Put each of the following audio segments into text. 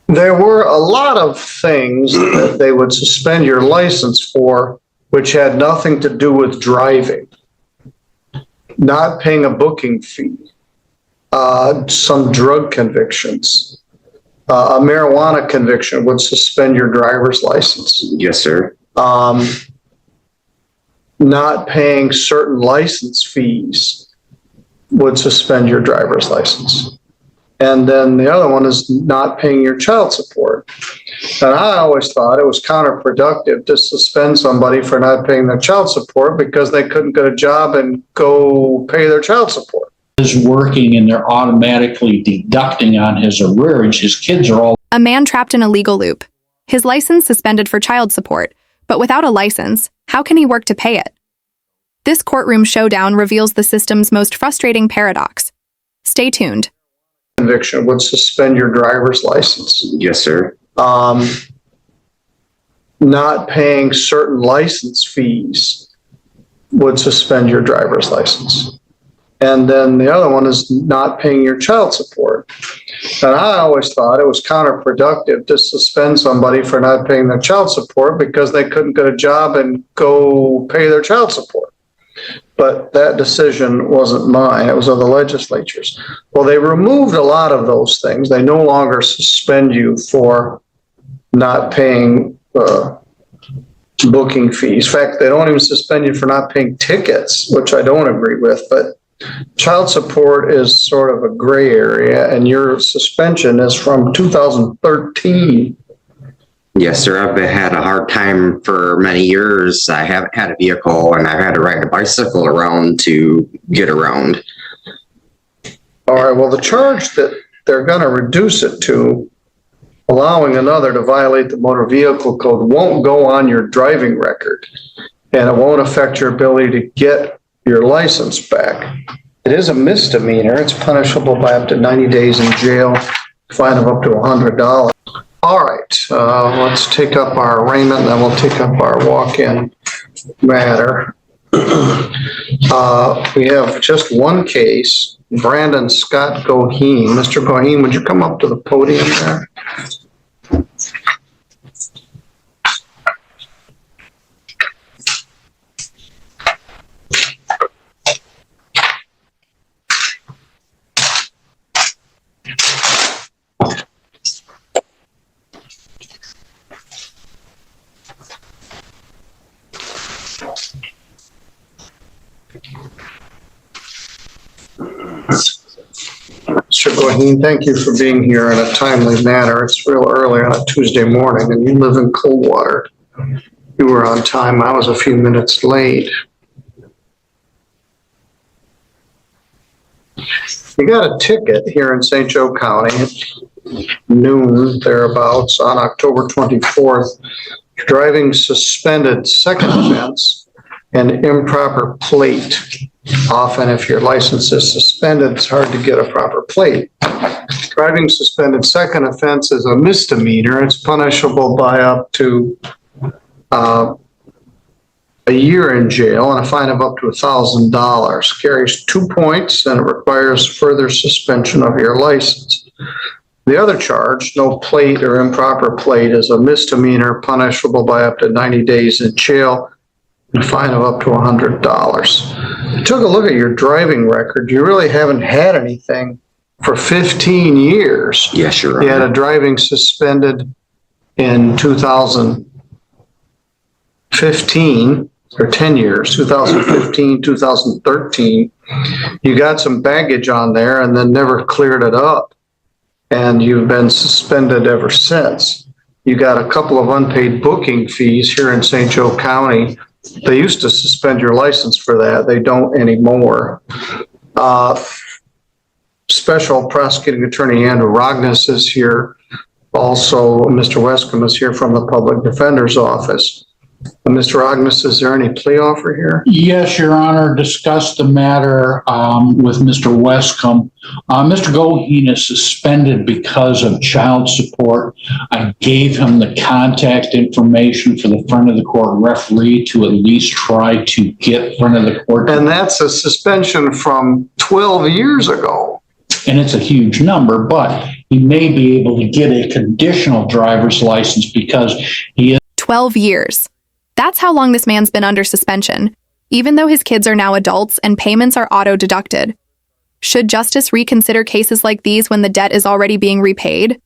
There were a lot of things that they would suspend your license for, which had nothing to do with driving. Not paying a booking fee, some drug convictions, a marijuana conviction would suspend your driver's license. Yes, sir. Not paying certain license fees would suspend your driver's license. And then the other one is not paying your child support. And I always thought it was counterproductive to suspend somebody for not paying their child support because they couldn't get a job and go pay their child support. Is working and they're automatically deducting on his arrearage. His kids are all. A man trapped in a legal loop. His license suspended for child support, but without a license, how can he work to pay it? This courtroom showdown reveals the system's most frustrating paradox. Stay tuned. Conviction would suspend your driver's license. Yes, sir. Not paying certain license fees would suspend your driver's license. And then the other one is not paying your child support. And I always thought it was counterproductive to suspend somebody for not paying their child support because they couldn't get a job and go pay their child support. But that decision wasn't mine. It was of the legislature's. Well, they removed a lot of those things. They no longer suspend you for not paying booking fees. In fact, they don't even suspend you for not paying tickets, which I don't agree with. But child support is sort of a gray area, and your suspension is from 2013. Yes, sir. I've had a hard time for many years. I haven't had a vehicle, and I've had to ride a bicycle around to get around. All right. Well, the charge that they're going to reduce it to, allowing another to violate the motor vehicle code, won't go on your driving record, and it won't affect your ability to get your license back. It is a misdemeanor. It's punishable by up to 90 days in jail, fine of up to $100. All right, let's take up our arraignment, and then we'll take up our walk-in matter. We have just one case, Brandon Scott Goheen. Mr. Goheen, would you come up to the podium there? Mr. Goheen, thank you for being here in a timely manner. It's real early on a Tuesday morning, and you live in Coldwater. You were on time. I was a few minutes late. You got a ticket here in St. Joe County at noon, thereabouts, on October 24th, driving suspended second offense and improper plate. Often, if your license is suspended, it's hard to get a proper plate. Driving suspended second offense is a misdemeanor. It's punishable by up to a year in jail and a fine of up to $1,000. Carries 2 points, and it requires further suspension of your license. The other charge, no plate or improper plate, is a misdemeanor punishable by up to 90 days in jail and a fine of up to $100. I took a look at your driving record. You really haven't had anything for 15 years. Yes, Your Honor. You had a driving suspended in 2015, or 10 years, 2015, 2013. You got some baggage on there and then never cleared it up. And you've been suspended ever since. You got a couple of unpaid booking fees here in St. Joe County. They used to suspend your license for that. They don't anymore. Special Prosecuting Attorney Andrew Rognes is here. Also, Mr. Wescombe is here from the Public Defender's Office. Mr. Rognes, is there any plea offer here? Yes, Your Honor. Discuss the matter with Mr. Wescombe. Mr. Goheen is suspended because of child support. I gave him the contact information for the front of the court referee to at least try to get front of the court. And that's a suspension from 12 years ago. And it's a huge number, but he may be able to get a conditional driver's license because he is 12 years. That's how long this man's been under suspension, even though his kids are now adults and payments are auto-deducted. Should justice reconsider cases like these when the debt is already being repaid?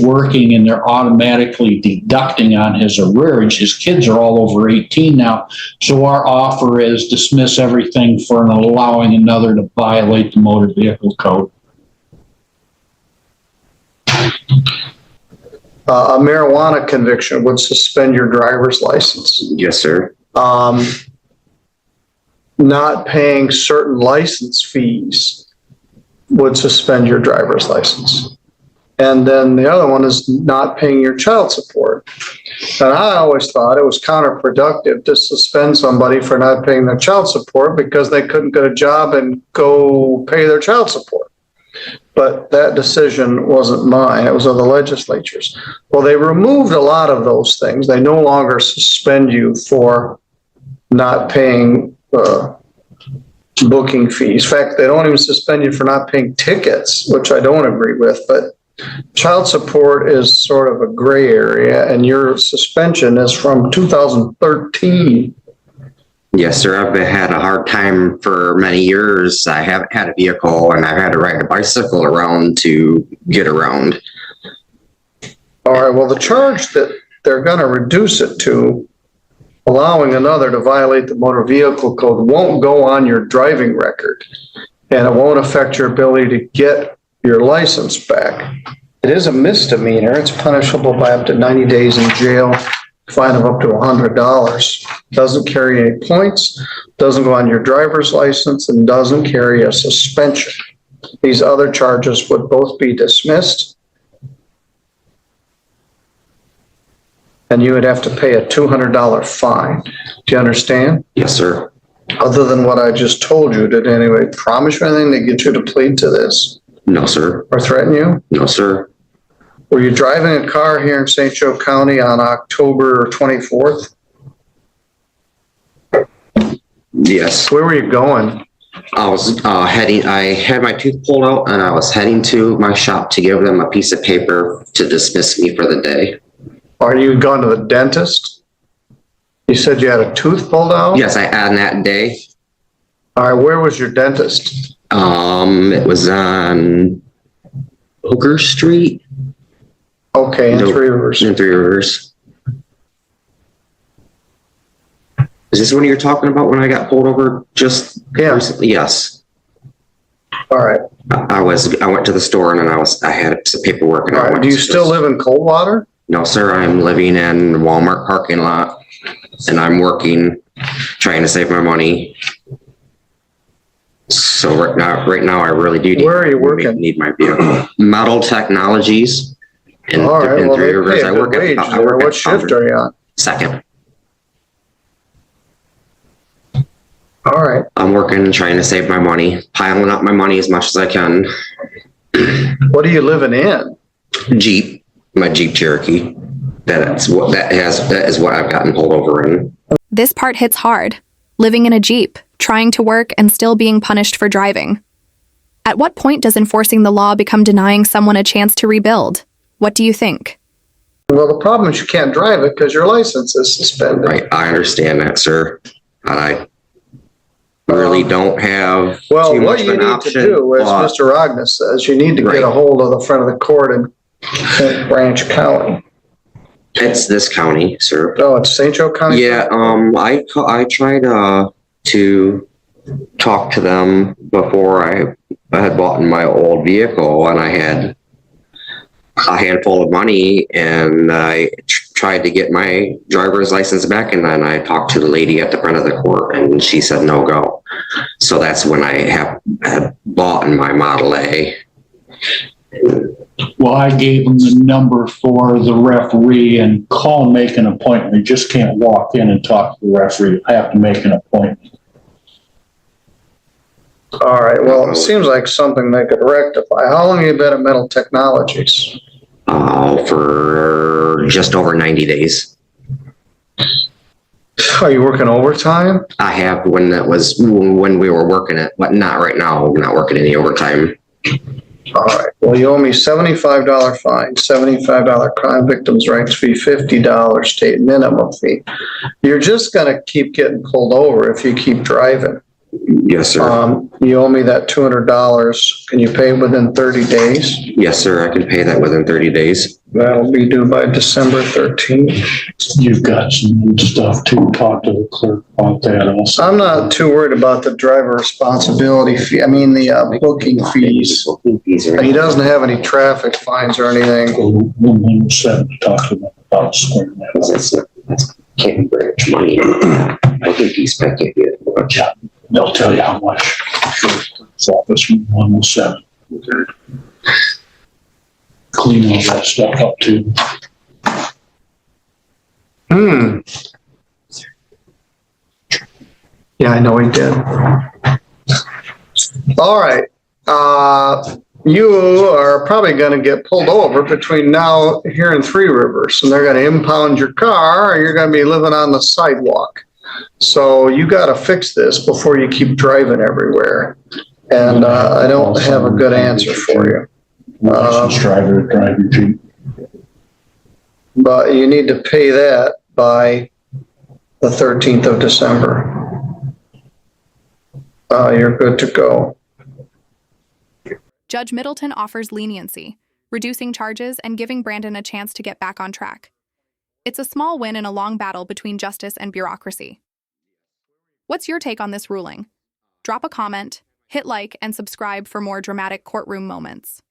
working and they're automatically deducting on his arrearage. His kids are all over 18 now. So our offer is dismiss everything for allowing another to violate the motor vehicle code. A marijuana conviction would suspend your driver's license. Yes, sir. Not paying certain license fees would suspend your driver's license. And then the other one is not paying your child support. And I always thought it was counterproductive to suspend somebody for not paying their child support because they couldn't get a job and go pay their child support. But that decision wasn't mine. It was of the legislature's. Well, they removed a lot of those things. They no longer suspend you for not paying booking fees. In fact, they don't even suspend you for not paying tickets, which I don't agree with. But child support is sort of a gray area, and your suspension is from 2013. Yes, sir. I've had a hard time for many years. I haven't had a vehicle and I've had to ride a bicycle around to get around. All right, well, the charge that they're going to reduce it to, allowing another to violate the motor vehicle code, won't go on your driving record, and it won't affect your ability to get your license back. It is a misdemeanor. It's punishable by up to 90 days in jail, fine of up to $100. Doesn't carry any points, doesn't go on your driver's license, and doesn't carry a suspension. These other charges would both be dismissed, and you would have to pay a $200 fine. Do you understand? Yes, sir. Other than what I just told you, did anybody promise you anything to get you to plead to this No, sir. or threaten you? No, sir. Were you driving a car here in St. Joe County on October 24th? Yes. Where were you going? I was I had my tooth pulled out and I was heading to my shop to give them a piece of paper to dismiss me for the day. Are you going to the dentist? You said you had a tooth pulled out? Yes, I had that day. All right, where was your dentist? It was on Hooker Street. Okay, in No, Three Rivers. In Three Rivers. Is this when you're talking about when I got pulled over just recently? Yes. All right. I went to the store and then I had some paperwork. And All right. Do you still live in Coldwater? No, sir. I'm living in Walmart parking lot and I'm working, trying to save my money. So right now I really do Where are you working? Need my vehicle. Model Technologies in, All right. in Well, Three they Rivers. pay a good wage I there. work What at shift are you on? second. All right. I'm working, trying to save my money, piling up my money as much as I can. What are you living in? Jeep, my Jeep Cherokee. That is what I've gotten pulled over in. This part hits hard. Living in a Jeep, trying to work, and still being punished for driving. At what point does enforcing the law become denying someone a chance to rebuild? What do you think? Well, the problem is you can't drive it because your license is suspended. Right, I understand that, sir. I really don't have Well, too what much of you an need option. to do, as but Mr. Rognes says, you need to get a hold of the front of the court in St. Branch County. It's this county, sir. Oh, it's St. Joe County? Yeah, I tried to talk to them before I had bought my old vehicle, and I had a handful of money, and I tried to get my driver's license back, and then I talked to the lady at the front of the court, and she said no go. So that's when I had bought my Model A. Well, I gave him the number for the referee and call and make an appointment. You just can't walk in and talk to the referee. I have to make an appointment. All right, well, it seems like something they could rectify. How long have you been at Metal Technologies? For just over 90 days. Are you working overtime? I have when we were working it, but not right now. We're not working any overtime. All right, Well, you owe me $75 fine, $75 crime victims' rights fee, $50 state minimum fee. You're just gonna keep getting pulled over if you keep driving. Yes, sir. You owe me that $200. Can you pay within 30 days? Yes, sir. I can pay that within 30 days. That'll be due by December 13th. You've got some stuff to talk to the clerk about that also. I'm not too worried about the driver responsibility fee. I mean, the booking fees. He doesn't have any traffic fines or anything. We'll set to talk to them about squaring that. That's can't be very much money. I think he's speculative. Yeah, they'll tell you how much. It's office from 107. Clean all that stuff up too. Yeah, I know he did. All right. You are probably gonna get pulled over between now here and Three Rivers, and they're gonna impound your car, or you're gonna be living on the sidewalk. So you gotta fix this before you keep driving everywhere. And I don't have a good answer for you. License driver, drive your Jeep. But you need to pay that by the 13th of December. You're good to go. Judge Middleton offers leniency, reducing charges and giving Brandon a chance to get back on track. It's a small win in a long battle between justice and bureaucracy. What's your take on this ruling? Drop a comment, hit like, and subscribe for more dramatic courtroom moments.